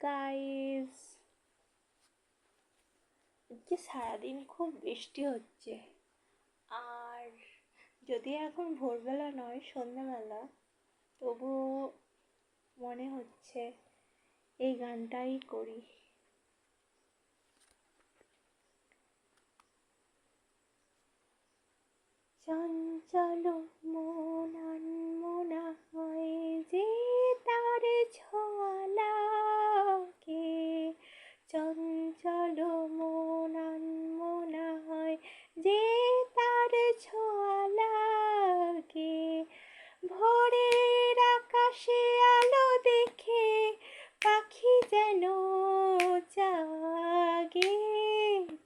Guys, আজকে সারাদিন খুব বৃষ্টি হচ্ছে। আর যদি এখন ভোরবেলা নয়, সন্ধ্যাবেলা, তবুও মনে হচ্ছে এই গানটাই করি। চঞ্চল মন আনমনা হয় যে তার ছোঁয়া লাগে, চঞ্চল মন আনমনা হয় যে তার ছোঁয়া লাগে। ভোরের আকাশে আলো দেখে পাখি যেন জাগে,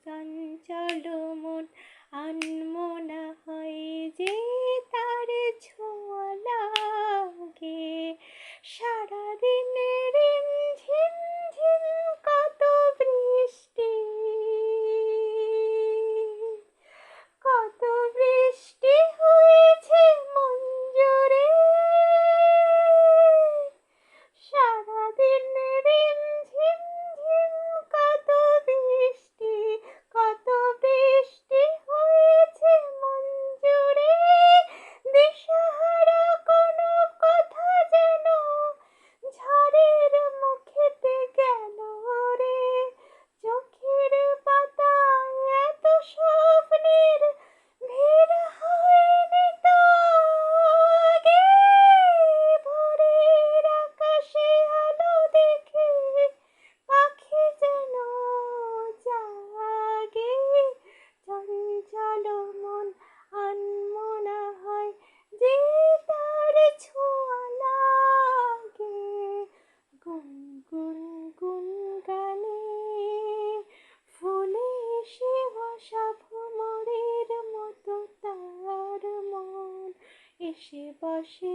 চঞ্চল মন আনমনা হয় যে তার ছোঁয়া লাগে। সারাদিন রিমঝিম ঝিম কত বৃষ্টি, কত বৃষ্টি হয়েছে মন জুড়ে। সারাদিন রিমঝিম ঝিম কত বৃষ্টি, কত বৃষ্টি হয়েছে মন জুড়ে। দিশাহারা কোনো কথা যেন ঝড়ের মুখেতে গেল রে। চোখের পাতায় এত স্বপ্নের ভিড় হয়নি তো আগে। ভোরের আকাশে আলো দেখে পাখি যেন জাগে, চঞ্চল মন আনমনা হয় যে তার ছোঁয়া লাগে। গুন গুন গুন গানে ফুলে এসে বসা ভ্রমরের মতো তার মন এসে বসে